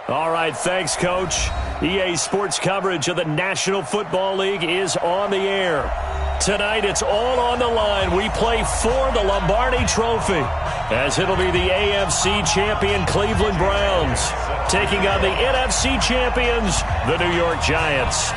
All right, thanks, Coach. EA Sports coverage of the National Football League is on the air. Tonight, it's all on the line. We play for the Lombardi Trophy, as it'll be the AFC champion Cleveland Browns taking on the NFC champions, the New York Giants.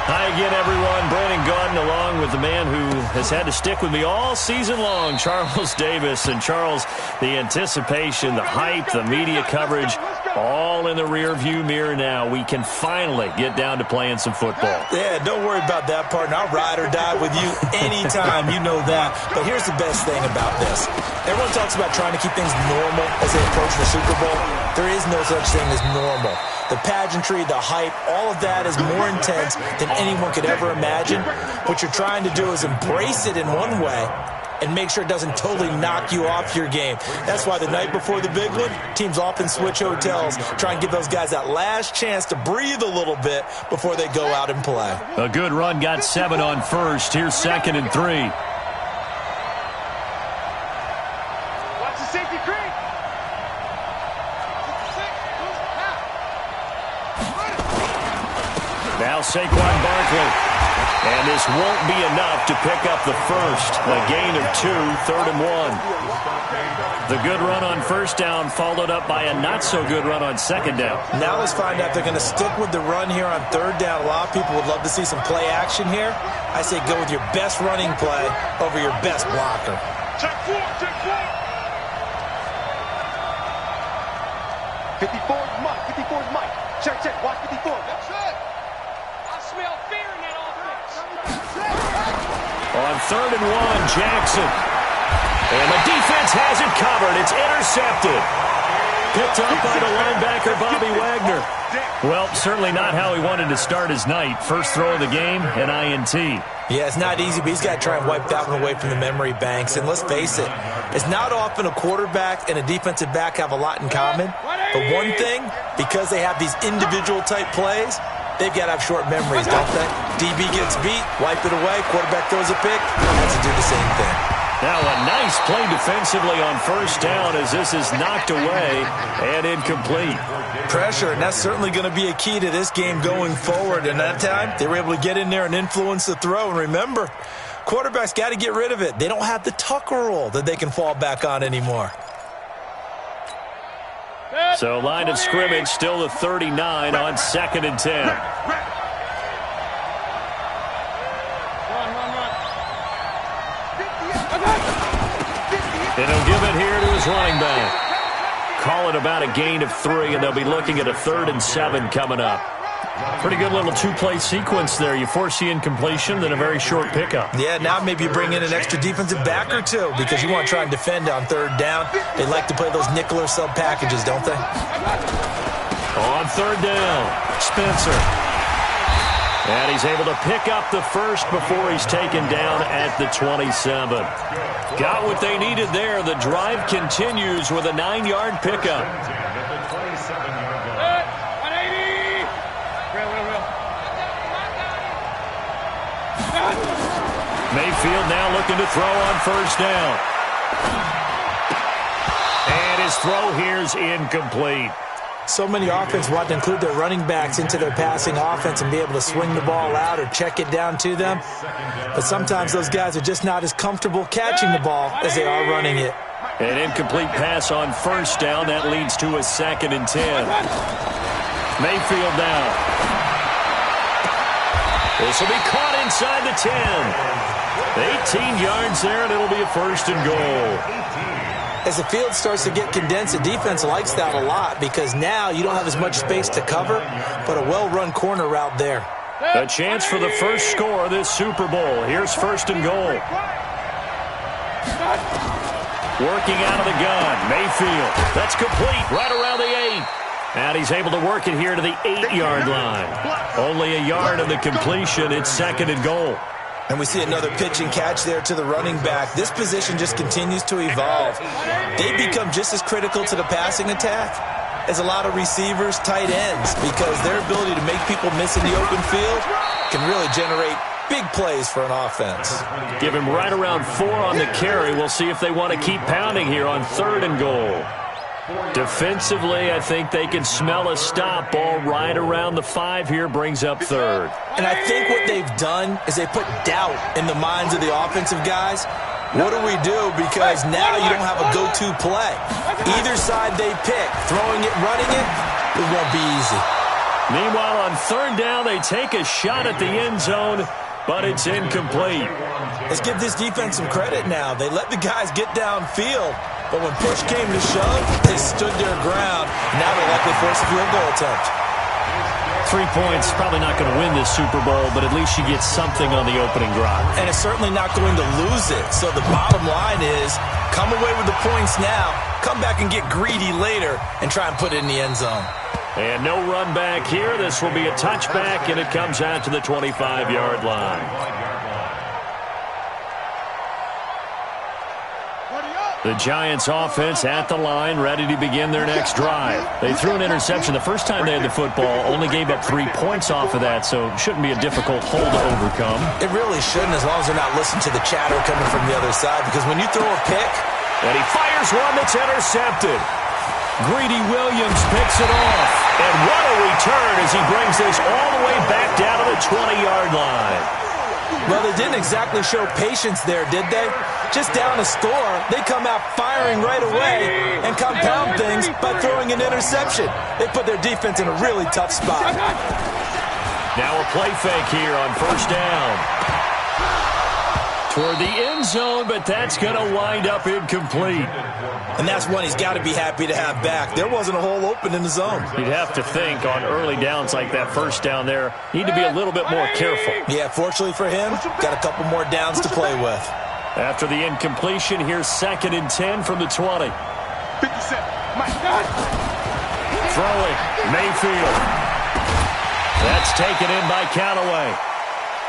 Hi again, everyone. Brandon Gaudin along with the man who has had to stick with me all season long, Charles Davis. And Charles, the anticipation, the hype, the media coverage, all in the rearview mirror now. We can finally get down to playing some football. Yeah, don't worry about that, partner. I'll ride or die with you anytime. You know that. But here's the best thing about this. Everyone talks about trying to keep things normal as they approach the Super Bowl. There is no such thing as normal. The pageantry, the hype, all of that is more intense than anyone could ever imagine. What you're trying to do is embrace it in one way and make sure it doesn't totally knock you off your game. That's why the night before the big one, teams often switch hotels, try and give those guys that last chance to breathe a little bit before they go out and play. A good run, got 7 on first. Here's 2nd and 3. Now Saquon Barkley. And this won't be enough to pick up the first. A gain of 2, 3rd and 1. The good run on first down followed up by a not-so-good run on second down. Now let's find out if they're going to stick with the run here on 3rd down. A lot of people would love to see some play action here. I say go with your best running play over your best blocker. Check 4, check 4. 54 is Mike, 54 is Mike. Check, check, watch 54. That's it. Smell fear in that offense. On 3rd and 1, Jackson. And the defense has it covered. It's intercepted. Picked up by the linebacker, Bobby Wagner. Well, certainly not how he wanted to start his night. First throw of the game, an INT. Yeah, it's not easy, but he's got to try and wipe that one away from the memory banks. And let's face it, it's not often a quarterback and a defensive back have a lot in common. But one thing, because they have these individual type plays, they've got to have short memories, don't they? DB gets beat, wipe it away, quarterback throws a pick, has to do the same thing. Now a nice play defensively on first down as this is knocked away and incomplete. Pressure, and that's certainly going to be a key to this game going forward. And that time, they were able to get in there and influence the throw. And remember, quarterbacks got to get rid of it. They don't have the Tucker rule that they can fall back on anymore. So line of scrimmage still the 39 on 2nd and 10. And he'll give it here to his running back. Call it about a gain of 3, and they'll be looking at a 3rd and 7 coming up. Pretty good little 2-play sequence there. You force the incompletion, then a very short pickup. Yeah, now maybe you bring in an extra defensive back or two because you want to try and defend on 3rd down. They like to play those nickel or sub packages, don't they? On 3rd down, Spencer. And he's able to pick up the first before he's taken down at the 27. Got what they needed there. The drive continues with a 9-yard pickup. Mayfield now looking to throw on first down. And his throw here's incomplete. So many offenses want to include their running backs into their passing offense and be able to swing the ball out or check it down to them. But sometimes those guys are just not as comfortable catching the ball as they are running it. An incomplete pass on first down. That leads to a 2nd and 10. Mayfield now. This will be caught inside the 10. 18 yards there, and it'll be a 1st and goal. As the field starts to get condensed, the defense likes that a lot because now you don't have as much space to cover, but a well-run corner route there. A chance for the first score of this Super Bowl. Here's 1st and goal. Working out of the gun, Mayfield. That's complete right around the 8. And he's able to work it here to the 8-yard line. Only a yard of the completion. It's 2nd and goal. And we see another pitch and catch there to the running back. This position just continues to evolve. They become just as critical to the passing attack as a lot of receivers, tight ends, because their ability to make people miss in the open field can really generate big plays for an offense. Give him right around 4 on the carry. We'll see if they want to keep pounding here on 3rd and goal. Defensively, I think they can smell a stop. Ball right around the 5 here, brings up third. And I think what they've done is they put doubt in the minds of the offensive guys. What do we do? Because now you don't have a go-to play. Either side they pick, throwing it, running it, it won't be easy. Meanwhile, on third down, they take a shot at the end zone, but it's incomplete. Let's give this defense some credit now. They let the guys get downfield, but when push came to shove, they stood their ground. Now they're likely force a field goal attempt. 3 points, probably not going to win this Super Bowl, but at least you get something on the opening drive. And it's certainly not going to lose it. So the bottom line is, come away with the points now, come back and get greedy later, and try and put it in the end zone. And no run back here. This will be a touchback, and it comes out to the 25-yard line. The Giants offense at the line, ready to begin their next drive. They threw an interception the first time they had the football, only gave up 3 points off of that, so it shouldn't be a difficult hole to overcome. It really shouldn't, as long as they're not listening to the chatter coming from the other side, because when you throw a pick, and he fires one that's intercepted. Greedy Williams picks it off. And what a return as he brings this all the way back down to the 20-yard line. Well, they didn't exactly show patience there, did they? Just down a score, they come out firing right away and compound things by throwing an interception. They put their defense in a really tough spot. Now a play fake here on first down. Toward the end zone, but that's going to wind up incomplete. And that's one he's got to be happy to have back. There wasn't a hole open in the zone. You'd have to think on early downs like that first down there, need to be a little bit more careful. Yeah, fortunately for him, got a couple more downs to play with. After the incompletion, here's 2nd and 10 from the 20. 57. My God. Throwing, Mayfield. That's taken in by Callaway.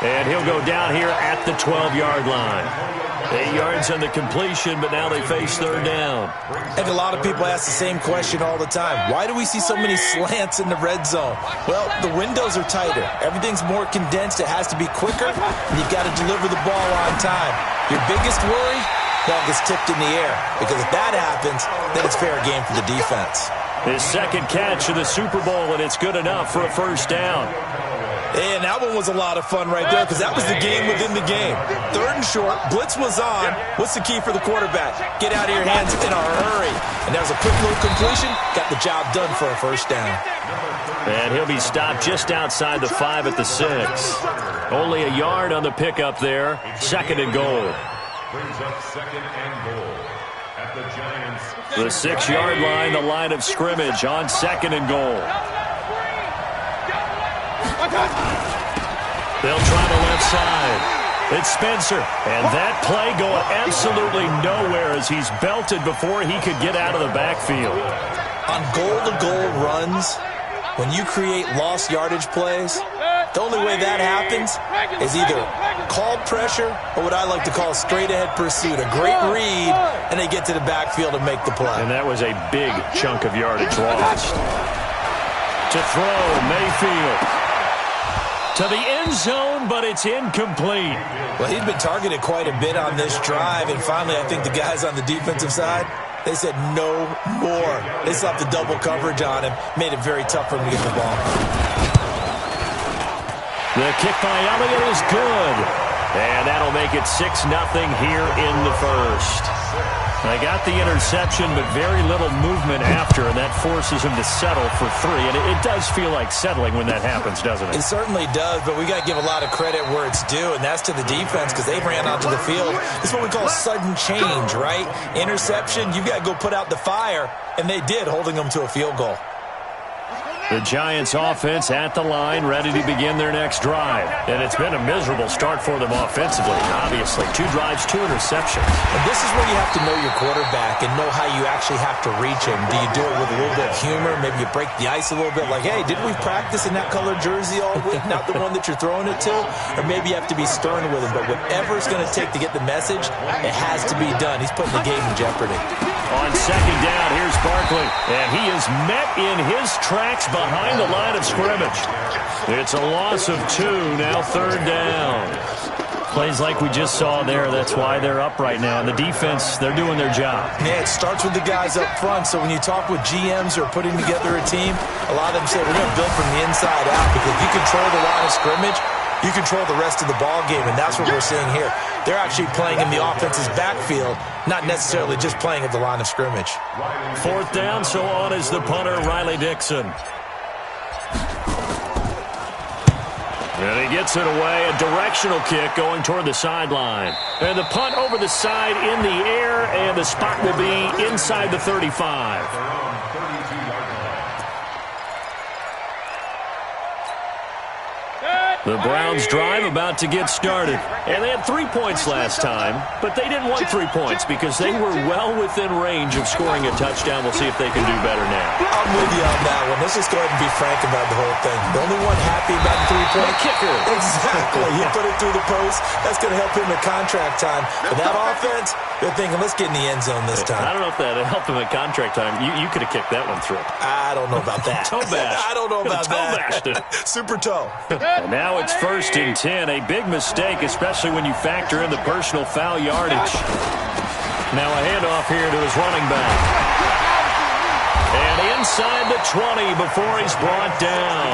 And he'll go down here at the 12-yard line. 8 yards on the completion, but now they face third down. I think a lot of people ask the same question all the time. Why do we see so many slants in the red zone? Well, the windows are tighter. Everything's more condensed. It has to be quicker, and you've got to deliver the ball on time. Your biggest worry? Ball gets tipped in the air, because if that happens, then it's fair game for the defense. His second catch of the Super Bowl, and it's good enough for a first down. And that one was a lot of fun right there, because that was the game within the game. 3rd and short, blitz was on. What's the key for the quarterback? Get out of your hands in a hurry. And that was a quick little completion. Got the job done for a first down. And he'll be stopped just outside the 5 at the 6. Only a yard on the pickup there. 2nd and goal. Brings up 2nd and goal at the Giants. The 6-yard line, the line of scrimmage on 2nd and goal. They'll try the left side. It's Spencer. And that play going absolutely nowhere as he's belted before he could get out of the backfield. On goal-to-goal runs, when you create lost yardage plays, the only way that happens is either called pressure or what I like to call straight-ahead pursuit. A great read, and they get to the backfield and make the play. And that was a big chunk of yardage lost. To throw, Mayfield. To the end zone, but it's incomplete. Well, he's been targeted quite a bit on this drive, and finally I think the guys on the defensive side, they said no more. They slapped the double coverage on him, made it very tough for him to get the ball. The kick by Elliott is good, and that'll make it 6-0 here in the first. They got the interception, but very little movement after, and that forces him to settle for 3. And it does feel like settling when that happens, doesn't it? It certainly does, but we got to give a lot of credit where it's due, and that's to the defense because they ran onto the field. This is what we call sudden change, right? Interception, you got to go put out the fire, and they did, holding them to a field goal. The Giants offense at the line, ready to begin their next drive. And it's been a miserable start for them offensively, obviously. 2 drives, 2 interceptions. And this is where you have to know your quarterback and know how you actually have to reach him. Do you do it with a little bit of humor? Maybe you break the ice a little bit like, hey, didn't we practice in that colored jersey all week? Not the one that you're throwing it to? Or maybe you have to be stern with him. But whatever it's going to take to get the message, it has to be done. He's putting the game in jeopardy. On second down, here's Barkley. And he is met in his tracks behind the line of scrimmage. It's a loss of 2, now third down. Plays like we just saw there. That's why they're up right now. And the defense, they're doing their job. Yeah, it starts with the guys up front. So when you talk with GMs who are putting together a team, a lot of them say we're going to build from the inside out, because you control the line of scrimmage, you control the rest of the ball game, and that's what we're seeing here. They're actually playing in the offense's backfield, not necessarily just playing at the line of scrimmage. 4th down, so on is the punter, Riley Dixon. And he gets it away, a directional kick going toward the sideline. And the punt over the side in the air, and the spot will be inside the 35. The Browns drive about to get started. And they had 3 points last time, but they didn't want 3 points because they were well within range of scoring a touchdown. We'll see if they can do better now. I'm with you on that one. Let's just go ahead and be frank about the whole thing. The only one happy about the 3-point kicker. Exactly. He put it through the post. That's going to help him in contract time. But that offense, they're thinking, let's get in the end zone this time. I don't know if that helped him at contract time. You could have kicked that one through. I don't know about that. Toe bash. I don't know about that. Super toe. And now it's 1st and 10. A big mistake, especially when you factor in the personal foul yardage. Now a handoff here to his running back. And inside the 20 before he's brought down.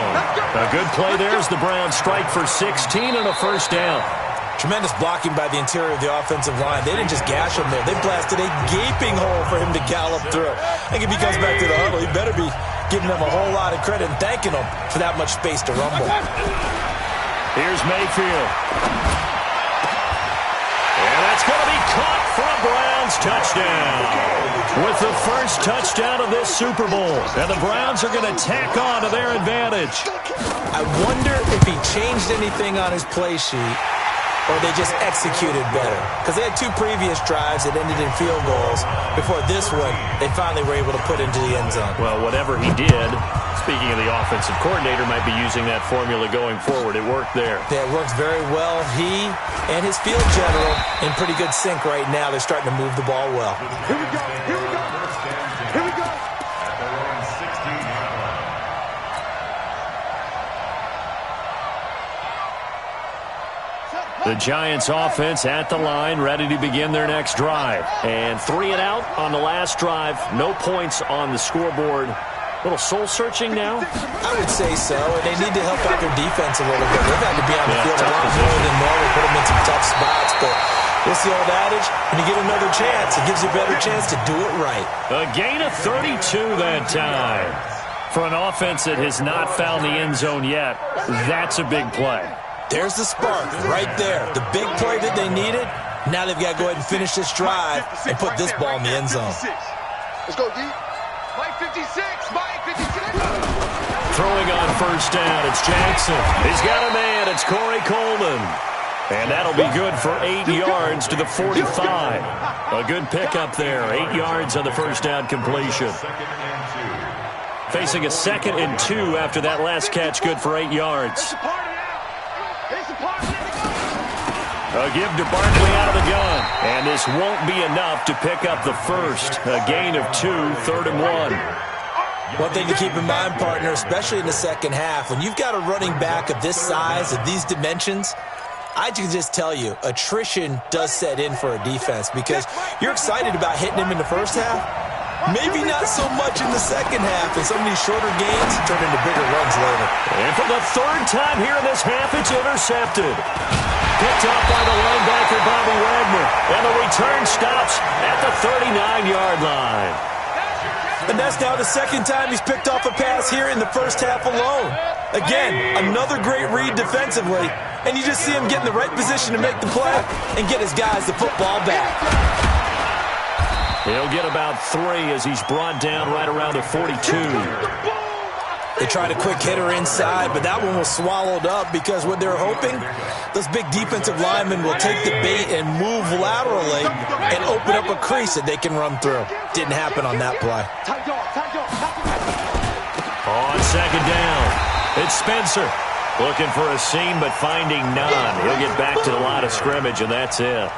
A good play there as the Browns strike for 16 and a 1st down. Tremendous blocking by the interior of the offensive line. They didn't just gash him there. They blasted a gaping hole for him to gallop through. I think if he comes back to the huddle, he better be giving them a whole lot of credit and thanking them for that much space to rumble. Here's Mayfield. And that's going to be caught for a Browns touchdown. With the first touchdown of this Super Bowl. And the Browns are going to tack on to their advantage. I wonder if he changed anything on his play sheet, or they just executed better. Because they had 2 previous drives that ended in field goals. Before this one, they finally were able to put into the end zone. Well, whatever he did, speaking of the offensive coordinator, might be using that formula going forward. It worked there. Yeah, it works very well. He and his field general in pretty good sync right now. They're starting to move the ball well. Here we go. Here we go. Here we go. The Giants offense at the line, ready to begin their next drive. And 3 and out on the last drive. No points on the scoreboard. A little soul-searching now? I would say so. And they need to help out their defense a little bit. They've had to be on the field a lot more than normal, put them in some tough spots. But what's the old adage? When you get another chance, it gives you a better chance to do it right. A gain of 32 that time. For an offense that has not found the end zone yet, that's a big play. There's the spark right there. The big play that they needed. Now they've got to go ahead and finish this drive and put this ball in the end zone. Let's go, D. Mike 56. Mike 56. Throwing on 1st down, it's Jackson. He's got a man. It's Corey Coleman. And that'll be good for 8 yards to the 45. A good pickup there. 8 yards on the 1st down completion. Facing a 2nd and 2 after that last catch, good for 8 yards. A give to Barkley out of the gun. And this won't be enough to pick up the first. A gain of 2, 3rd and 1. One thing to keep in mind, partner, especially in the second half, when you've got a running back of this size, of these dimensions, I can just tell you, attrition does set in for a defense because you're excited about hitting him in the first half. Maybe not so much in the second half, and some of these shorter gains turn into bigger runs later. And for the 3rd time here in this half, it's intercepted. Picked up by the linebacker, Bobby Wagner. And the return stops at the 39-yard line. And that's now the 2nd time he's picked off a pass here in the first half alone. Again, another great read defensively. And you just see him get in the right position to make the play and get his guys the football back. He'll get about 3 as he's brought down right around the 42. They tried a quick hitter inside, but that one was swallowed up because what they're hoping, those big defensive linemen will take the bait and move laterally and open up a crease that they can run through. Didn't happen on that play. On 2nd down, it's Spencer. Looking for a seam, but finding none. He'll get back to the line of scrimmage, and that's it.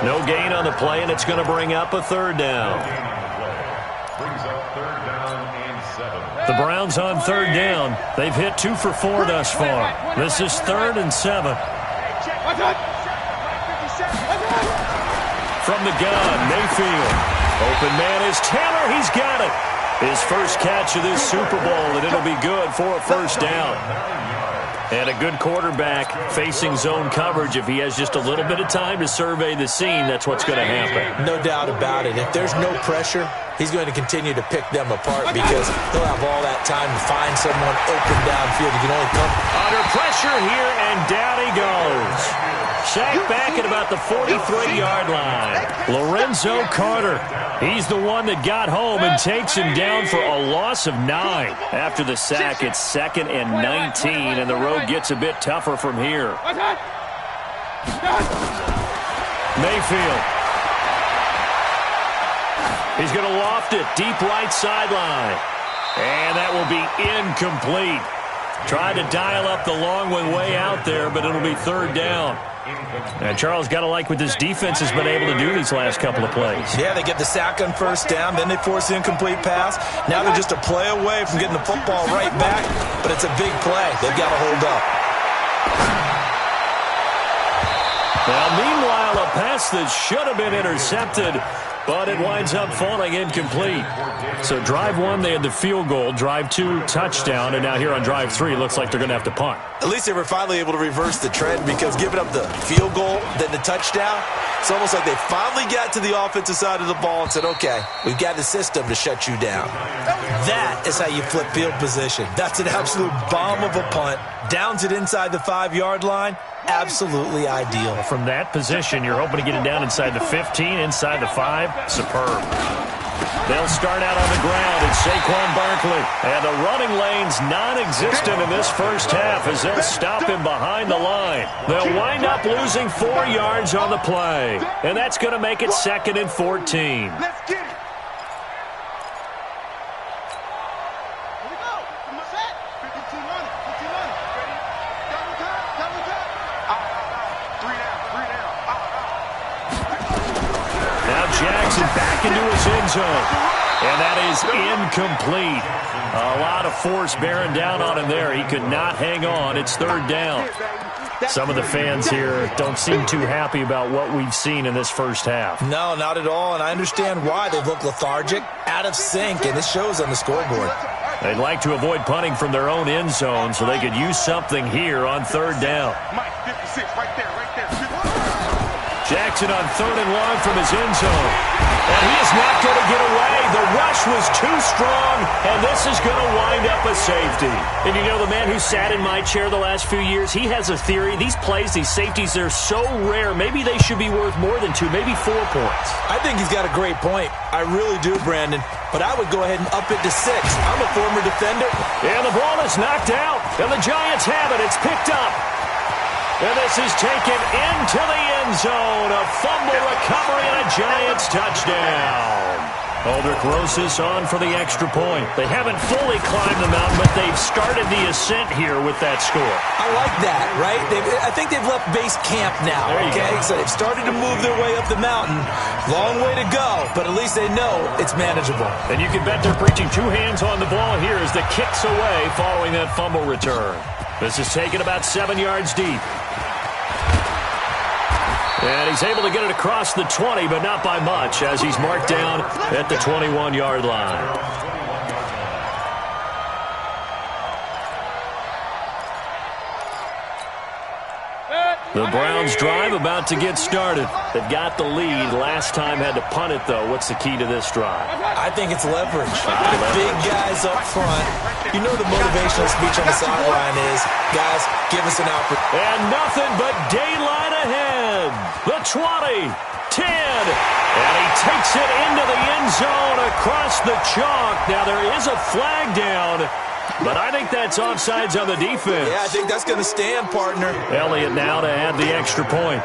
No gain on the play, and it's going to bring up a 3rd down. The Browns on 3rd down. They've hit 2 for 4 thus far. This is 3rd and 7. From the gun, Mayfield. Open man is Taylor. He's got it. His first catch of this Super Bowl, and it'll be good for a first down. And a good quarterback facing zone coverage. If he has just a little bit of time to survey the scene, that's what's going to happen. No doubt about it. If there's no pressure, he's going to continue to pick them apart because he'll have all that time to find someone open downfield. He can only come under pressure here, and down he goes. Sacked back at about the 43-yard line. Lorenzo Carter. He's the one that got home and takes him down for a loss of 9. After the sack, it's 2nd and 19, and the road gets a bit tougher from here. Mayfield. He's going to loft it deep right sideline. And that will be incomplete. Tried to dial up the long one way out there, but it'll be 3rd down. And Charles, got to like what this defense has been able to do these last couple of plays. Yeah, they get the sack on 1st down, then they force the incomplete pass. Now they're just a play away from getting the football right back, but it's a big play. They've got to hold up. Now, meanwhile, a pass that should have been intercepted, but it winds up falling incomplete. So drive 1, they had the field goal. Drive 2, touchdown. And now here on drive 3, looks like they're going to have to punt. At least they were finally able to reverse the trend because giving up the field goal, then the touchdown, it's almost like they finally got to the offensive side of the ball and said, okay, we've got the system to shut you down. That is how you flip field position. That's an absolute bomb of a punt. Downs it inside the 5-yard line. Absolutely ideal. From that position, you're hoping to get it down inside the 15, inside the 5. Superb. They'll start out on the ground. It's Saquon Barkley. And the running lane's non-existent in this first half as they'll stop him behind the line. They'll wind up losing 4 yards on the play. And that's going to make it 2nd and 14. Let's get it. Jackson back into his end zone. And that is incomplete. A lot of force bearing down on him there. He could not hang on. It's 3rd down. Some of the fans here don't seem too happy about what we've seen in this first half. No, not at all. And I understand why. They look lethargic, out of sync, and it shows on the scoreboard. They'd like to avoid punting from their own end zone so they could use something here on 3rd down. Mike, 56, right there. Jackson on 3rd and long from his end zone. And he is not going to get away. The rush was too strong, and this is going to wind up a safety. And you know, the man who sat in my chair the last few years, he has a theory. These plays, these safeties, they're so rare. Maybe they should be worth more than 2, maybe 4 points. I think he's got a great point. I really do, Brandon. But I would go ahead and up it to 6. I'm a former defender. And the ball is knocked out, and the Giants have it. It's picked up. And this is taken into the end zone. A fumble recovery and a Giants touchdown. Aldrich Rosas on for the extra point. They haven't fully climbed the mountain, but they've started the ascent here with that score. I like that, right? I think they've left base camp now, okay? So they've started to move their way up the mountain. Long way to go, but at least they know it's manageable. And you can bet they're preaching 2 hands on the ball here as the kick's away following that fumble return. This is taken about 7 yards deep. And he's able to get it across the 20, but not by much, as he's marked down at the 21-yard line. The Browns drive about to get started. They've got the lead. Last time had to punt it, though. What's the key to this drive? I think it's leverage. Big guys up front. You know the motivational speech on the sideline is, guys, give us an opportunity. And nothing but daylight ahead. The 20, 10, and he takes it into the end zone across the chalk. Now there is a flag down, but I think that's offsides on the defense. Yeah, I think that's going to stand, partner. Elliott now to add the extra point.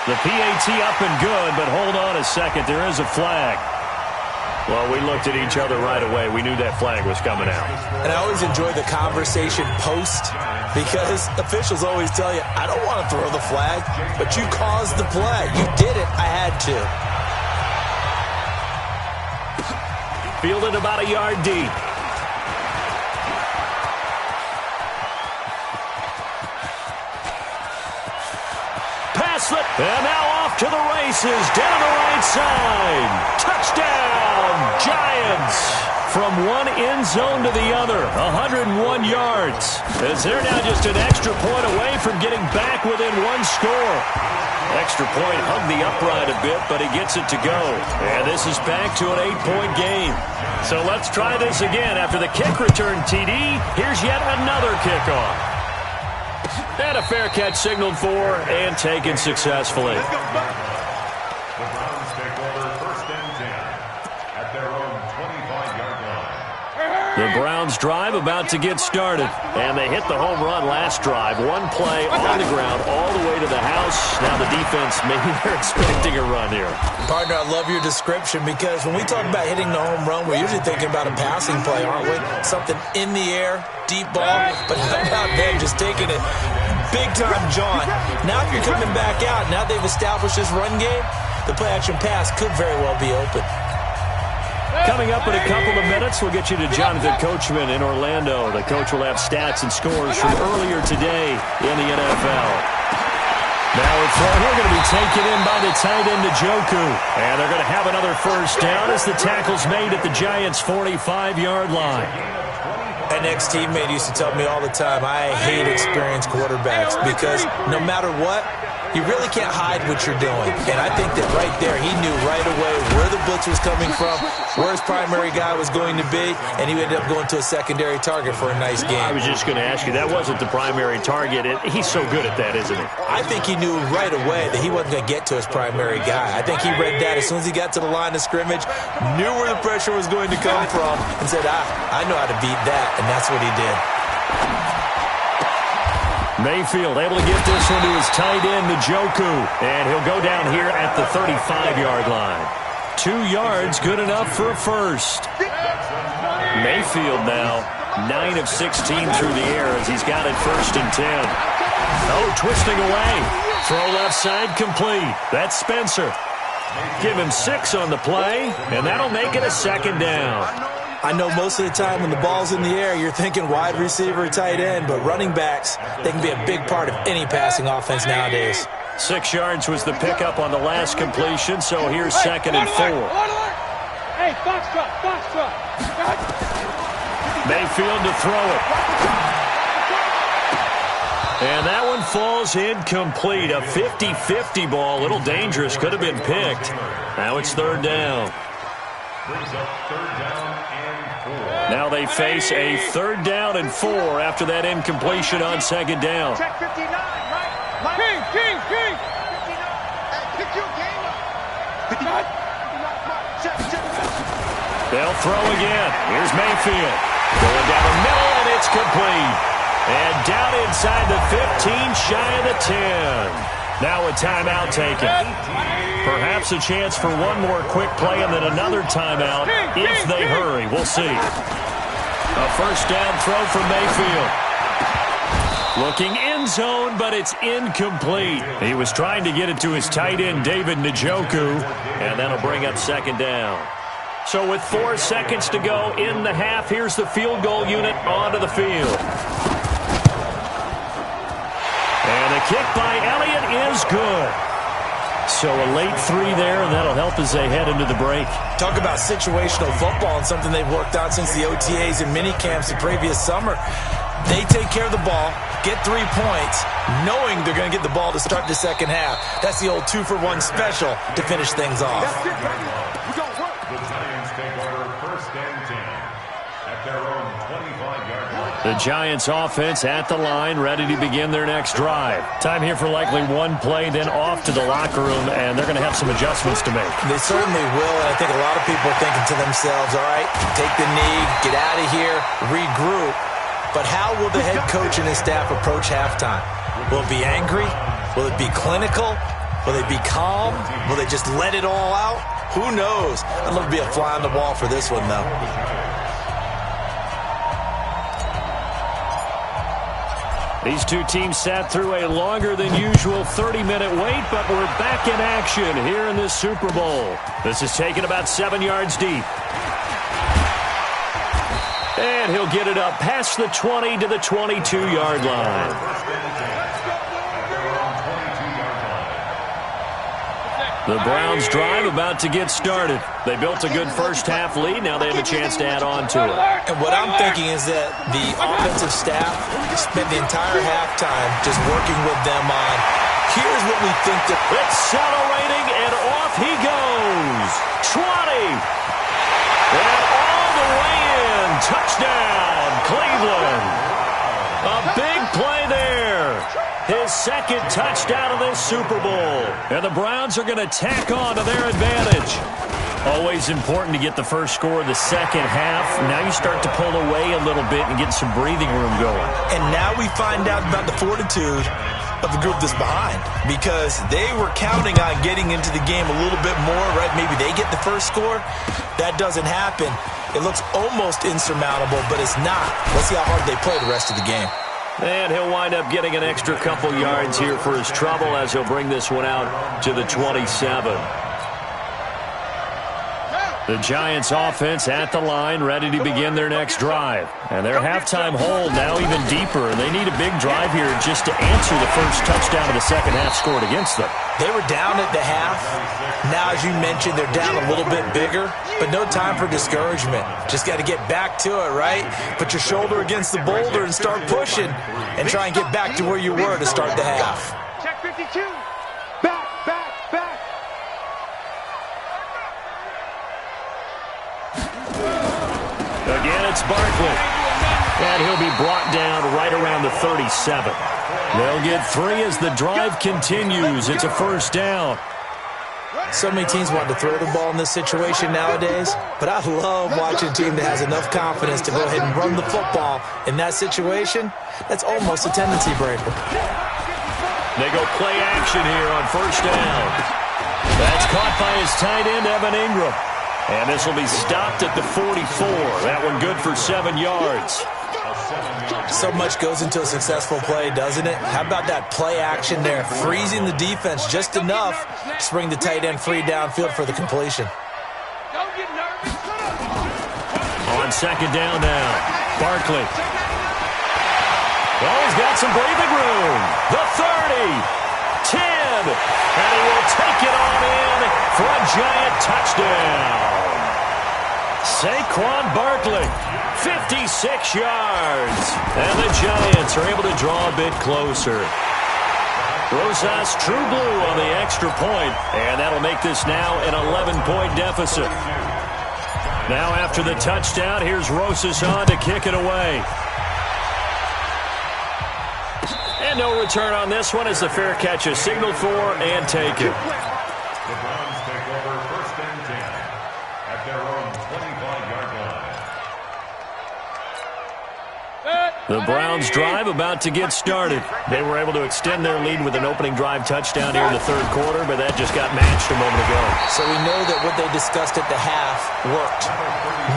The PAT up and good, but hold on a second. There is a flag. Well, we looked at each other right away. We knew that flag was coming out. And I always enjoy the conversation post because officials always tell you, I don't want to throw the flag, but you caused the play. You did it. I had to. Fielded about a yard deep. slip. And now off to the races. Down the right side. Touchdown, Giants. From one end zone to the other, 101 yards. As they're now just an extra point away from getting back within one score. Extra point hugged the upright a bit, but he gets it to go. And this is back to an 8-point game. So let's try this again. After the kick return TD, here's yet another kickoff. And a fair catch signaled for and taken successfully. The Browns take over 1st and 10 at their own 25-yard line. The Browns drive about to get started. And they hit the home run last drive. One play on the ground all the way to the house. Now the defense, maybe they're expecting a run here. Partner, I love your description because when we talk about hitting the home run, we're usually thinking about a passing play, aren't we? Something in the air, deep ball. But how about them just taking it big time, John? Now if you're coming back out, now they've established this run game, the play-action pass could very well be open. Coming up in a couple of minutes, we'll get you to Jonathan Coachman in Orlando. The coach will have stats and scores from earlier today in the NFL. Now it's here going to be taken in by the tight end, Njoku. And they're going to have another first down as the tackle's made at the Giants' 45-yard line. An ex-teammate used to tell me all the time, I hate experienced quarterbacks because no matter what, you really can't hide what you're doing. And I think that right there, he knew right away where the blitz was coming from, where his primary guy was going to be, and he ended up going to a secondary target for a nice game. I was just going to ask you, that wasn't the primary target. He's so good at that, isn't he? I think he knew right away that he wasn't going to get to his primary guy. I think he read that as soon as he got to the line of scrimmage, knew where the pressure was going to come from, and said, I know how to beat that, and that's what he did. Mayfield able to get this one to his tight end, Njoku. And he'll go down here at the 35-yard line. 2 yards, good enough for a first. Mayfield now, 9 of 16 through the air as he's got it 1st and 10. Oh, twisting away. Throw left side complete. That's Spencer. Give him 6 on the play, and that'll make it a 2nd down. I know most of the time when the ball's in the air, you're thinking wide receiver, tight end, but running backs, they can be a big part of any passing offense nowadays. 6 yards was the pickup on the last completion, so here's 2nd and 4. Hey, foxtrot. Mayfield to throw it. And that one falls incomplete. A 50-50 ball, a little dangerous, could have been picked. Now it's 3rd down. Brings up 3rd down and 4. Now they face a 3rd down and 4 after that incompletion on 2nd down. Check 59, right? King. 59. Hey, pick your game up. 59. Check. They'll throw again. Here's Mayfield. Going down the middle, and it's complete. And down inside the 15, shy of the 10. Now a timeout taken. Perhaps a chance for one more quick play and then another timeout if they hurry. We'll see. A 1st down throw from Mayfield. Looking end zone, but it's incomplete. He was trying to get it to his tight end, David Njoku, and that'll bring up 2nd down. So with 4 seconds to go in the half, here's the field goal unit onto the field. And the kick by Elliott is good. So a late 3 there, and that'll help as they head into the break. Talk about situational football and something they've worked on since the OTAs and mini camps the previous summer. They take care of the ball, get 3 points, knowing they're going to get the ball to start the 2nd half. That's the old 2-for-1 special to finish things off. The Giants take over 1st and 10 at their own 25-yard line. The Giants offense at the line, ready to begin their next drive. Time here for likely one play, then off to the locker room, and they're going to have some adjustments to make. They certainly will, and I think a lot of people are thinking to themselves, all right, take the knee, get out of here, regroup. But how will the head coach and his staff approach halftime? Will it be angry? Will it be clinical? Will they be calm? Will they just let it all out? Who knows? I'd love to be a fly on the wall for this one, though. These two teams sat through a longer than usual 30-minute wait, but we're back in action here in this Super Bowl. This is taken about 7 yards deep. And he'll get it up past the 20 to the 22-yard line. The Browns drive about to get started. They built a good first-half lead. Now they have a chance to add on to it. And what I'm thinking is that the offensive staff spent the entire halftime just working with them on, here's what we think that... Accelerating, and off he goes. 20. And all the way in. Touchdown, Cleveland. A big play there. His second touchdown of this Super Bowl. And the Browns are going to tack on to their advantage. Always important to get the first score of the second half. Now you start to pull away a little bit and get some breathing room going. And now we find out about the fortitude of the group that's behind, because they were counting on getting into the game a little bit more, right? Maybe they get the first score. That doesn't happen. It looks almost insurmountable, but it's not. Let's see how hard they play the rest of the game. And he'll wind up getting an extra couple yards here for his trouble as he'll bring this one out to the 27. The Giants offense at the line, ready to begin their next drive. And their halftime hold now even deeper. And they need a big drive here just to answer the first touchdown of the second half scored against them. They were down at the half. Now, as you mentioned, they're down a little bit bigger, but no time for discouragement. Just got to get back to it, right? Put your shoulder against the boulder and start pushing and try and get back to where you were to start the half. Check 52. Back. Again, it's Barkley. And he'll be brought down right around the 37. They'll get 3 as the drive continues. It's a first down. So many teams want to throw the ball in this situation nowadays, but I love watching a team that has enough confidence to go ahead and run the football in that situation. That's almost a tendency breaker. They go play action here on first down. That's caught by his tight end, Evan Ingram. And this will be stopped at the 44. That one good for 7 yards. So much goes into a successful play, doesn't it? How about that play action there, freezing the defense just enough to bring the tight end free downfield for the completion. Don't get nervous. On second down now, Barkley. Oh, he's got some breathing room. The 30, 10, and he will take it on in for a giant touchdown. Saquon Barkley, 56 yards. And the Giants are able to draw a bit closer. Rosas True Blue on the extra point, and that'll make this now an 11-point deficit. Now after the touchdown, here's Rosas on to kick it away. And no return on this one as the fair catch is signaled for and taken. The Browns take over first and 10 at their own 25-yard line. The Browns drive about to get started. They were able to extend their lead with an opening drive touchdown here in the third quarter, but that just got matched a moment ago. So we know that what they discussed at the half worked.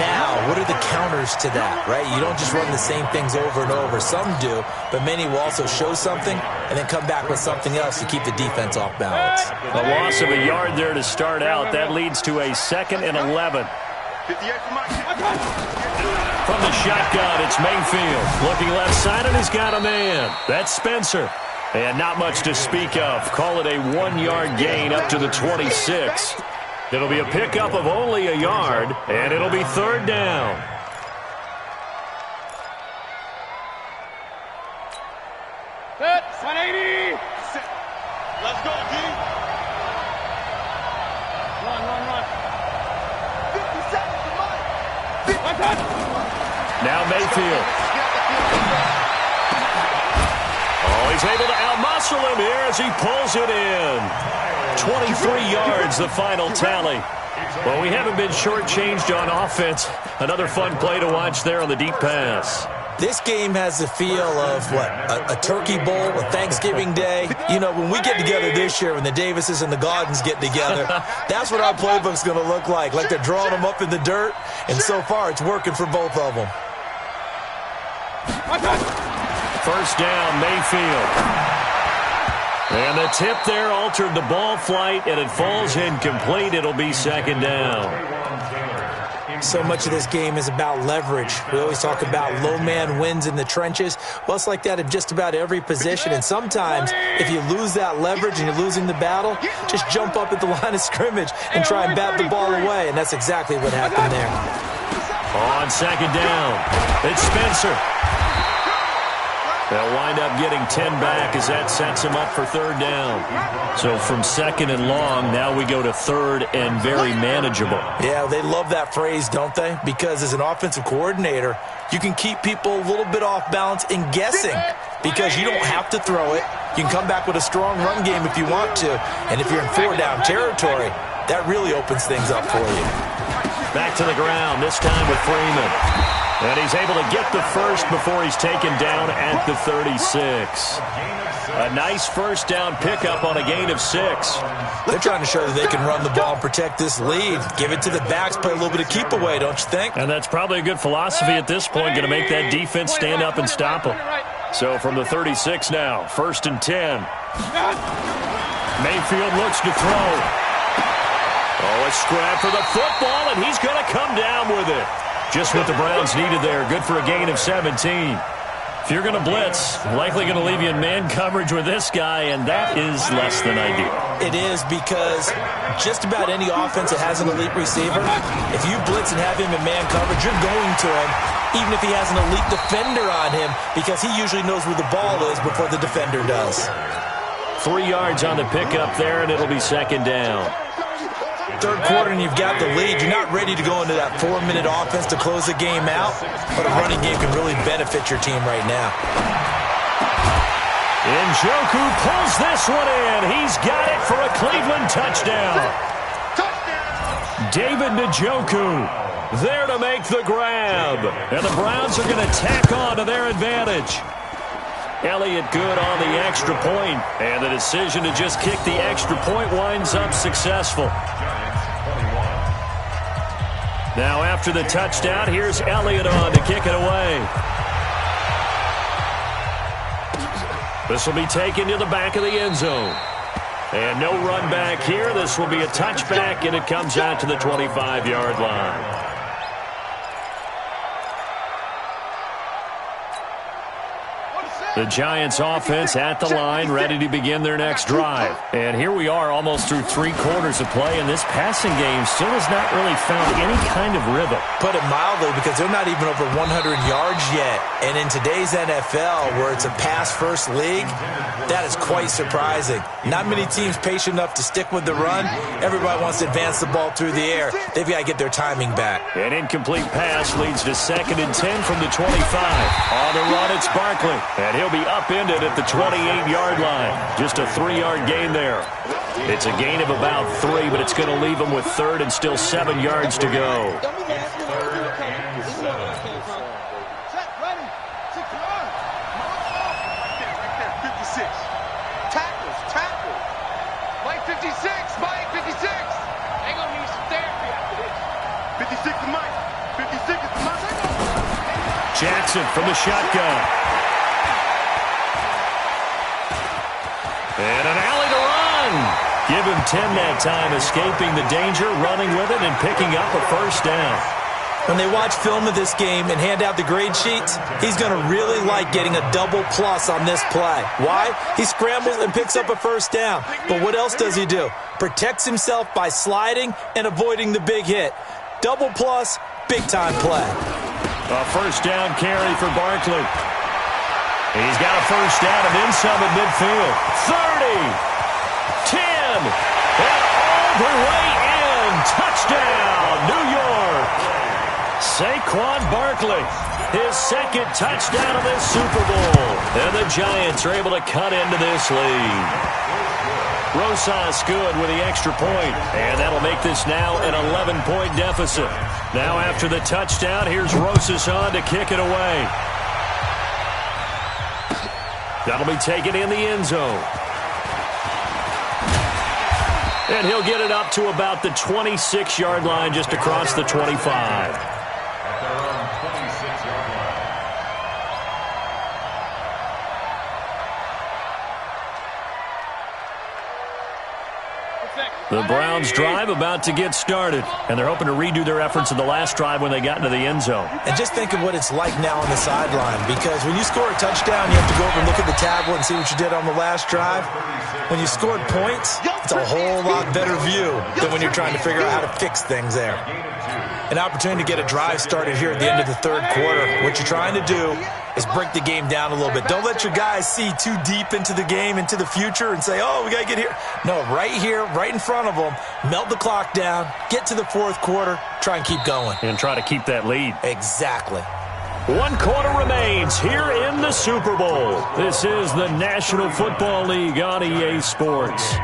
Now, what are the counters to that, right? You don't just run the same things over and over. Some do, but many will also show something and then come back with something else to keep the defense off balance. A loss of a yard there to start out. That leads to a 2nd and 11. 58 for my... From the shotgun, it's Mayfield. Looking left side, and he's got a man. That's Spencer. And not much to speak of. Call it a 1-yard gain up to the 26. It'll be a pickup of only a yard, and it'll be third down. Set. 180. Set. Let's go, D. Run. 50 seconds for mine. Now Mayfield. Oh, he's able to outmuscle him here as he pulls it in. 23 yards, the final tally. Well, we haven't been shortchanged on offense. Another fun play to watch there on the deep pass. This game has the feel of, a turkey bowl, a Thanksgiving day. You know, when we get together this year, when the Davises and the Gaudens get together, that's what our playbook's going to look like they're drawing them up in the dirt, and so far it's working for both of them. First down, Mayfield. And the tip there altered the ball flight, and it falls incomplete. It'll be second down. So much of this game is about leverage. We always talk about low man wins in the trenches. Well, it's like that in just about every position. And sometimes, if you lose that leverage and you're losing the battle, just jump up at the line of scrimmage and try and bat the ball away. And that's exactly what happened there. On second down, it's Spencer. They'll wind up getting 10 back as that sets him up for third down. So from second and long, now we go to third and very manageable. Yeah, they love that phrase, don't they? Because as an offensive coordinator, you can keep people a little bit off balance and guessing because you don't have to throw it. You can come back with a strong run game if you want to. And if you're in four-down territory, that really opens things up for you. Back to the ground, this time with Freeman. And he's able to get the first before he's taken down at the 36. A nice first down pickup on a gain of 6. They're trying to show that they can run the ball and protect this lead. Give it to the backs, play a little bit of keep away, don't you think? And that's probably a good philosophy at this point, going to make that defense stand up and stop them. So from the 36 now, 1st and 10. Mayfield looks to throw. Oh, a scrap for the football, and he's going to come down with it. Just what the Browns needed there. Good for a gain of 17. If you're going to blitz, likely going to leave you in man coverage with this guy, and that is less than ideal. It is because just about any offense that has an elite receiver, if you blitz and have him in man coverage, you're going to him, even if he has an elite defender on him, because he usually knows where the ball is before the defender does. 3 yards on the pickup there, and it'll be second down. Third quarter and you've got the lead. You're not ready to go into that 4-minute offense to close the game out, but a running game can really benefit your team right now. Njoku pulls this one in. He's got it for a Cleveland touchdown. David Njoku there to make the grab. And the Browns are going to tack on to their advantage. Elliott good on the extra point, and the decision to just kick the extra point winds up successful. Now after the touchdown, here's Elliott on to kick it away. This will be taken to the back of the end zone. And no run back here. This will be a touchback, and it comes out to the 25-yard line. The Giants offense at the line, ready to begin their next drive. And here we are almost through 3 quarters of play, and this passing game still has not really found any kind of rhythm. Put it mildly, because they're not even over 100 yards yet. And in today's NFL, where it's a pass-first league, that is quite surprising. Not many teams patient enough to stick with the run. Everybody wants to advance the ball through the air. They've got to get their timing back. An incomplete pass leads to 2nd and 10 from the 25. On the run, it's Barkley. And he'll be upended at the 28-yard line. Just a 3-yard gain there. It's a gain of about 3, but it's going to leave him with 3rd and still 7 yards to go. Jackson from the shotgun. And an alley to run. Give him 10 that time, escaping the danger, running with it, and picking up a first down. When they watch film of this game and hand out the grade sheets, he's going to really like getting a double plus on this play. Why? He scrambles and picks up a first down. But what else does he do? Protects himself by sliding and avoiding the big hit. Double plus, big-time play. A first down carry for Barkley. He's got a first down and then some at midfield. 30, 10, and all the way in. Touchdown, New York. Saquon Barkley, his 2nd touchdown of this Super Bowl. And the Giants are able to cut into this lead. Rosas good with the extra point, and that'll make this now an 11-point deficit. Now after the touchdown, here's Rosas on to kick it away. That'll be taken in the end zone. And he'll get it up to about the 26-yard line, just across the 25. The Browns drive about to get started, and they're hoping to redo their efforts in the last drive when they got into the end zone. And just think of what it's like now on the sideline, because when you score a touchdown, you have to go over and look at the tablet and see what you did on the last drive. When you scored points, it's a whole lot better view than when you're trying to figure out how to fix things there. An opportunity to get a drive started here at the end of the third quarter. What you're trying to do is break the game down a little bit. Don't let your guys see too deep into the game, into the future, and say, oh, we got to get here. No, right here, right in front of them, melt the clock down, get to the fourth quarter, try and keep going. And try to keep that lead. Exactly. 1 quarter remains here in the Super Bowl. This is the National Football League on EA Sports.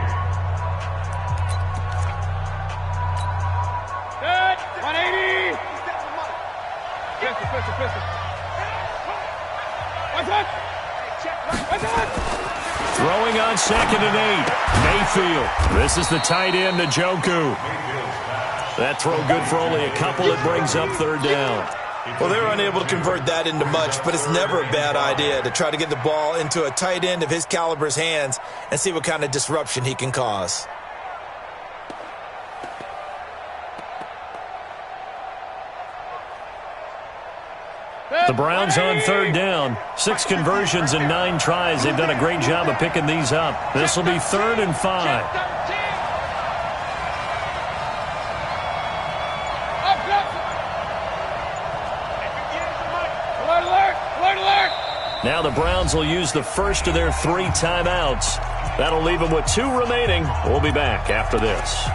Throwing on 2nd and 8. Mayfield. This is the tight end, Njoku. That throw good for only a couple. It brings up 3rd down. Well, they were unable to convert that into much, but it's never a bad idea to try to get the ball into a tight end of his caliber's hands and see what kind of disruption he can cause. The Browns on 3rd down. 6 conversions and 9 tries. They've done a great job of picking these up. This will be 3rd and 5. Now the Browns will use the first of their 3 timeouts. That'll leave them with 2 remaining. We'll be back after this.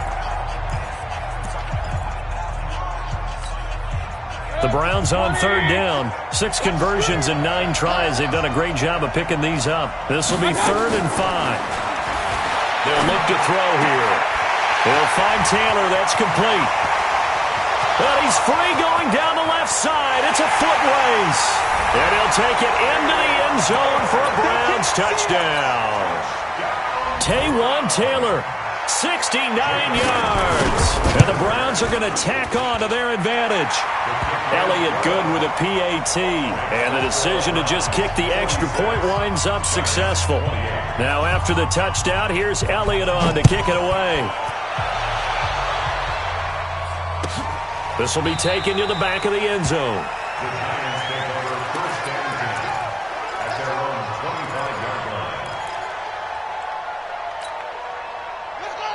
The Browns on 3rd down. 6 conversions and 9 tries. They've done a great job of picking these up. This will be 3rd and 5. They'll look to throw here. They'll find Taylor. That's complete. But he's free going down the left side. It's a foot race. And he'll take it into the end zone for a Browns touchdown. Taywan Taylor, 69 yards. And the Browns are going to tack on to their advantage. Elliott good with a PAT. And the decision to just kick the extra point winds up successful. Now after the touchdown, here's Elliott on to kick it away. This will be taken to the back of the end zone.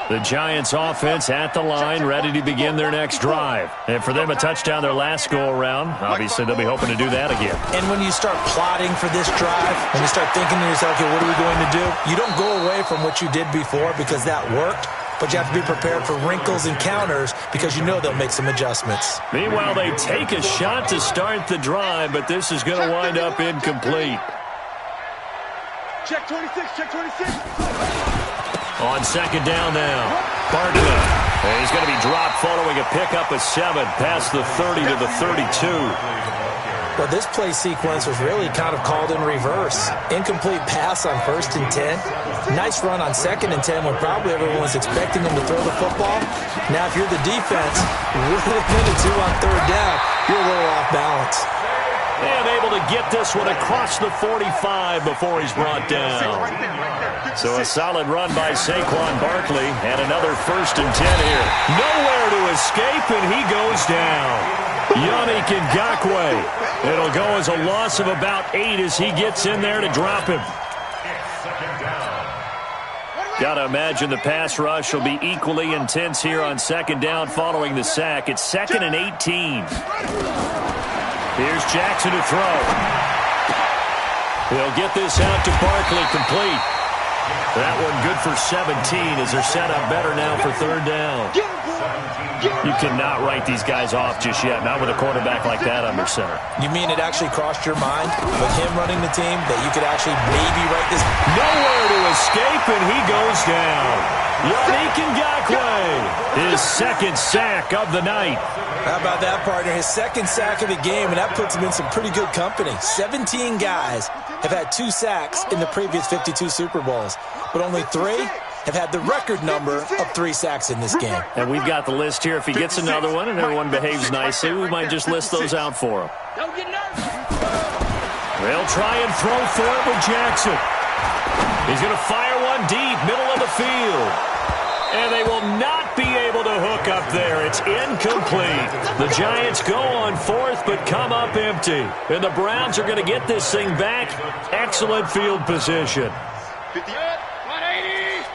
The Giants offense at the line, ready to begin their next drive. And for them, a touchdown their last go-around. Obviously, they'll be hoping to do that again. And when you start plotting for this drive, when you start thinking to yourself, okay, what are we going to do? You don't go away from what you did before because that worked. But you have to be prepared for wrinkles and counters because you know they'll make some adjustments. Meanwhile, they take a shot to start the drive, but this is going to wind up incomplete. Check 26, check 26. On 2nd down now, Barton. He's going to be dropped following a pickup of 7 past the 30 to the 32. Well, this play sequence was really kind of called in reverse. Incomplete pass on 1st and 10. Nice run on 2nd and 10 when probably everyone was expecting him to throw the football. Now, if you're the defense, with a minute 2 on 3rd down, you're a little off balance. And able to get this one across the 45 before he's brought down. So a solid run by Saquon Barkley and another 1st and 10 here. Nowhere to escape, and he goes down. Yannick Ngakoue. It'll go as a loss of about 8 as he gets in there to drop him. Got to imagine the pass rush will be equally intense here on 2nd down following the sack. It's 2nd and 18. Here's Jackson to throw. He'll get this out to Barkley, complete. That one good for 17 as they're set up better now for 3rd down. You cannot write these guys off just yet, not with a quarterback like that under center. You mean it actually crossed your mind with him running the team that you could actually maybe write this? Nowhere to escape, and he goes down. Yannick Ngakoue, his 2nd sack of the night. How about that, partner? His 2nd sack of the game, and that puts him in some pretty good company. 17 guys have had 2 sacks in the previous 52 Super Bowls, but only 3 have had the record number of 3 sacks in this game. And we've got the list here. If he gets another one and everyone behaves nicely, we might just list those out for him. Don't get nervous. They'll try and throw for it with Jackson. He's going to fire one deep, middle of the field. And they will not be able to hook up there. It's incomplete. The Giants go on fourth, but come up empty. And the Browns are going to get this thing back. Excellent field position. 50. 180.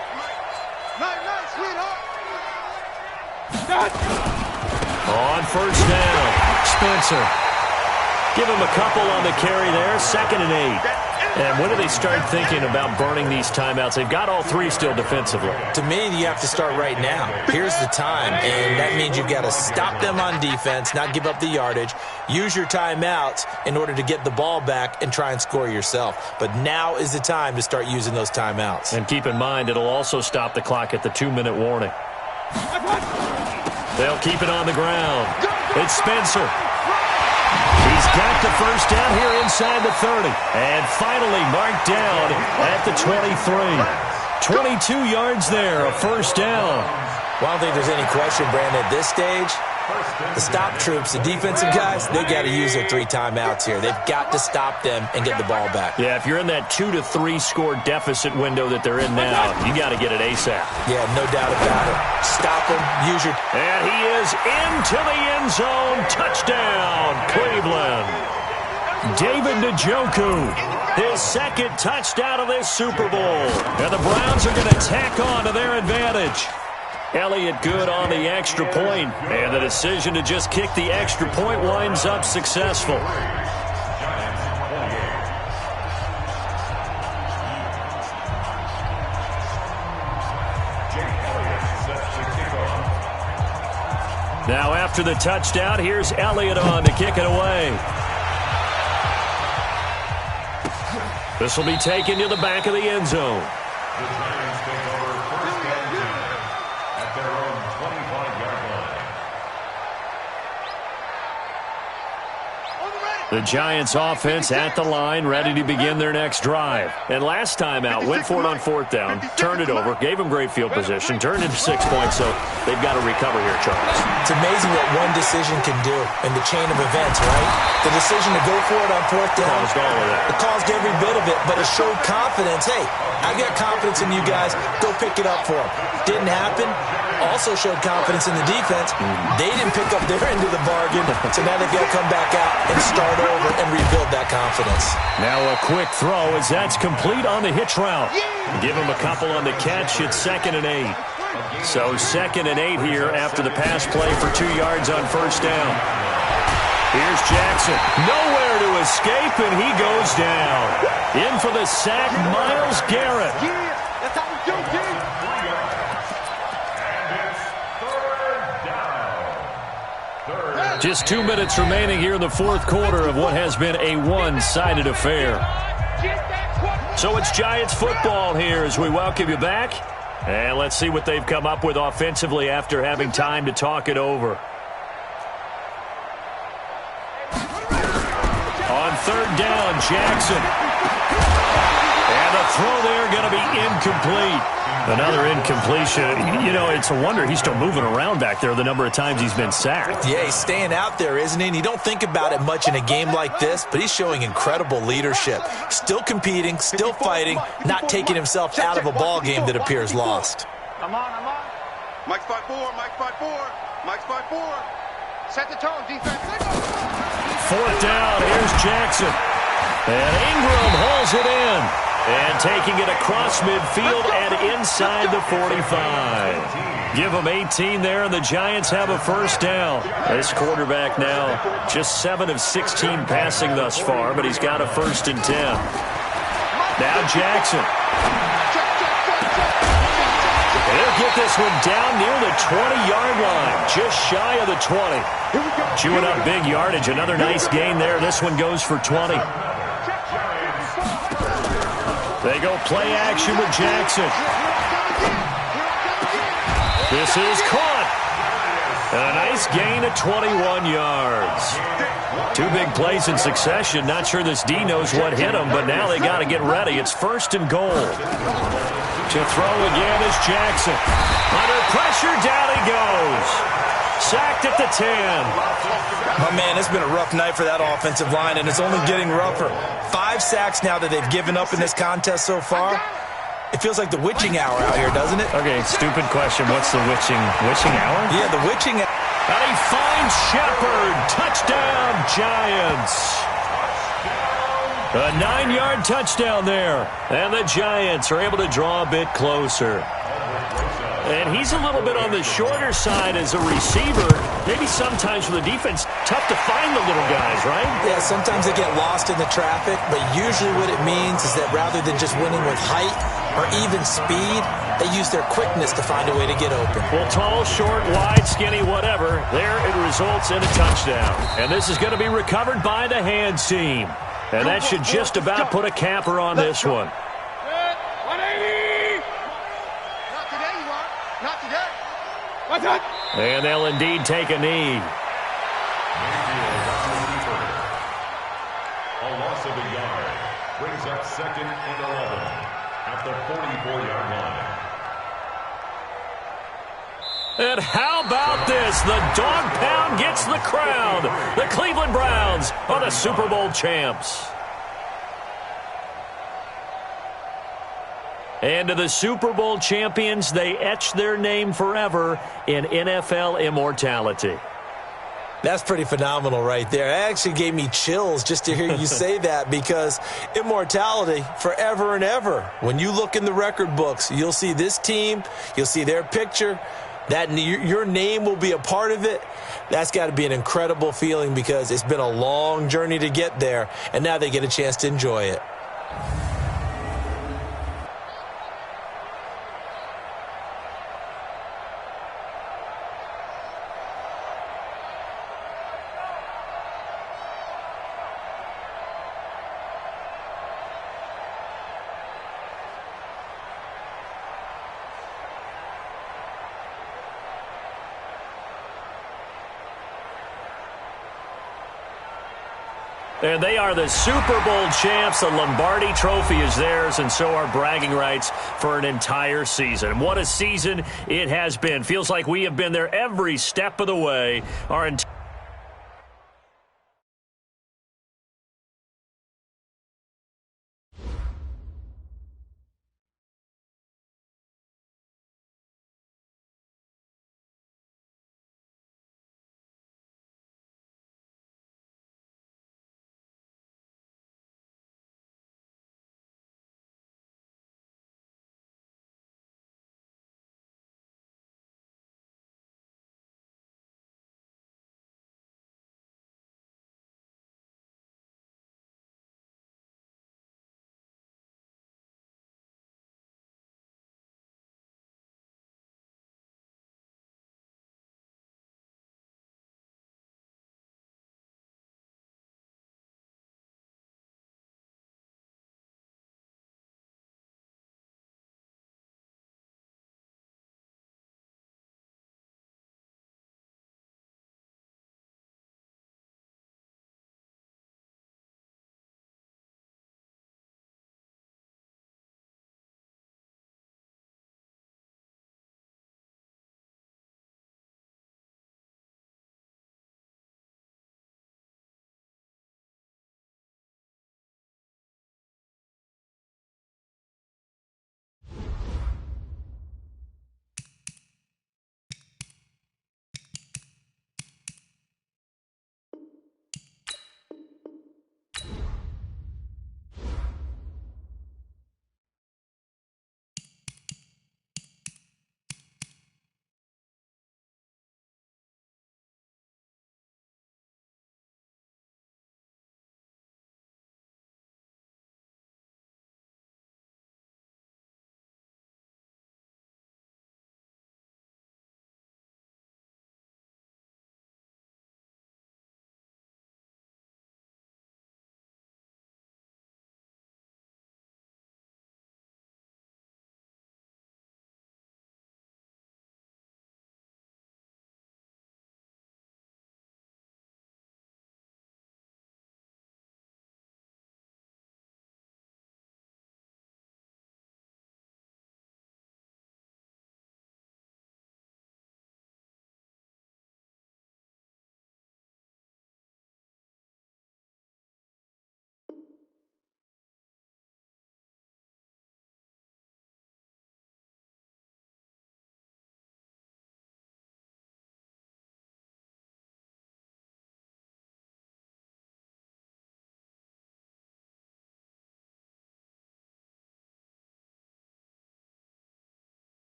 Nice, sweetheart. On first down, Spencer. Give him a couple on the carry there, 2nd and 8. And when do they start thinking about burning these timeouts? They've got all 3 still defensively. To me, you have to start right now. Here's the time, and that means you've got to stop them on defense, not give up the yardage, use your timeouts in order to get the ball back and try and score yourself. But now is the time to start using those timeouts. And keep in mind, it'll also stop the clock at the 2-minute warning. They'll keep it on the ground. It's Spencer. He's got the first down here inside the 30. And finally marked down at the 23. 22 yards there, a first down. Well, I don't think there's any question, Brandon, at this stage, the stop troops, the defensive guys, they got to use their 3 timeouts here. They've got to stop them and get the ball back. Yeah, if you're in that 2 to 3 score deficit window that they're in now, you got to get it ASAP. Yeah, no doubt about it. Stop them, use your... And he is into the end zone. Touchdown, Cleveland. David Njoku, his 2nd touchdown of this Super Bowl. And the Browns are going to tack on to their advantage. Elliott good on the extra point, and the decision to just kick the extra point winds up successful. Now after the touchdown, here's Elliott on to kick it away. This will be taken to the back of the end zone. The Giants take over first and 10 at their own 25-yard line. The Giants offense at the line, ready to begin their next drive. And last time out, went for it on 4th down, turned it over, gave them great field position, turned into 6 points, so they've got to recover here, Charles. It's amazing what one decision can do in the chain of events, right? The decision to go for it on 4th down. Caused all of that. It caused every bit of it, but it showed confidence. Hey, I've got confidence in you guys. Go pick it up for them. Didn't happen. Also showed confidence in the defense. They didn't pick up their end of the bargain, so now they've got to come back out and start over and rebuild that confidence. Now a quick throw as that's complete on the hitch route. Give him a couple on the catch. It's 2nd and 8. So 2nd and 8 here after the pass play for 2 yards on first down. Here's Jackson. Nowhere to escape, and he goes down. In for the sack, Myles Garrett. That's how we do, G. Just 2 minutes remaining here in the 4th quarter of what has been a one-sided affair. So it's Giants football here as we welcome you back. And let's see what they've come up with offensively after having time to talk it over. On 3rd down, Jackson. And the throw there going to be incomplete. Another incompletion. You know, it's a wonder he's still moving around back there the number of times he's been sacked. Yeah, he's staying out there, isn't he? And you don't think about it much in a game like this, but he's showing incredible leadership. Still competing, still fighting, not taking himself out of a ball game that appears lost. I'm on. Mike's 5-4, Mike's 5-4, Mike's 5-4. Set the tone, defense. 4th down, here's Jackson. And Ingram hauls it in. And taking it across midfield and inside the 45. Give them 18 there, and the Giants have a first down. This quarterback now just 7 of 16 passing thus far, but he's got a 1st and 10. Now Jackson. They'll get this one down near the 20-yard line, just shy of the 20. Chewing up big yardage, another nice gain there. This one goes for 20. They go play action with Jackson. This is caught. And a nice gain of 21 yards. 2 big plays in succession. Not sure this D knows what hit him, but now they got to get ready. It's 1st and goal. To throw again is Jackson. Under pressure, down he goes. Sacked at the 10. Oh, man, it's been a rough night for that offensive line, and it's only getting rougher. 5 sacks now that they've given up in this contest so far. It feels like the witching hour out here, doesn't it? Okay, stupid question. What's the witching hour? Yeah, the witching hour. And he finds Shepard. Touchdown, Giants. A 9-yard touchdown there. And the Giants are able to draw a bit closer. And he's a little bit on the shorter side as a receiver. Maybe sometimes for the defense, tough to find the little guys, right? Yeah, sometimes they get lost in the traffic, but usually what it means is that rather than just winning with height or even speed, they use their quickness to find a way to get open. Well, tall, short, wide, skinny, whatever, there it results in a touchdown. And this is going to be recovered by the hands team. And that should just about put a capper on this one. 180! Not today, you are. Not today. What's that? And they'll indeed take a knee. A loss of a yard brings up 2nd and 11 at the 44-yard line. And how about this? The dog pound gets the crown. The Cleveland Browns are the Super Bowl champs. And to the Super Bowl champions, they etch their name forever in NFL immortality. That's pretty phenomenal right there. It actually gave me chills just to hear you say that, because immortality forever and ever. When you look in the record books, you'll see this team, you'll see their picture, that your name will be a part of it. That's got to be an incredible feeling, because it's been a long journey to get there, and now they get a chance to enjoy it. And they are the Super Bowl champs. The Lombardi Trophy is theirs, and so are bragging rights for an entire season. What a season it has been. Feels like we have been there every step of the way. Our entire